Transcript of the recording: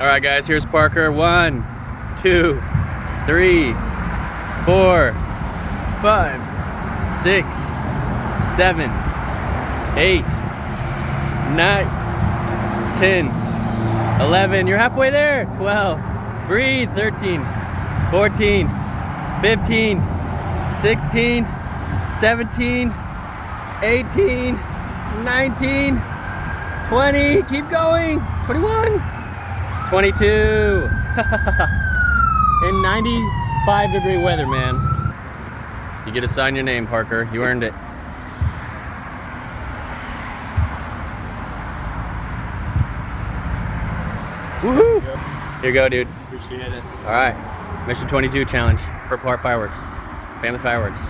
All right, guys, here's Parker. 1, 2, 3, 4, 5, 6, 7, 8, 9, 10, 11. You're halfway there. 12. Breathe. 13, 14, 15, 16, 17, 18, 19, 20. Keep going. 21. 22. In 95-degree weather, man. You get to sign your name, Parker. You earned it. Woohoo! Here you go, dude. Appreciate it. All right. Mission 22 challenge. Purple Heart Fireworks. Family Fireworks.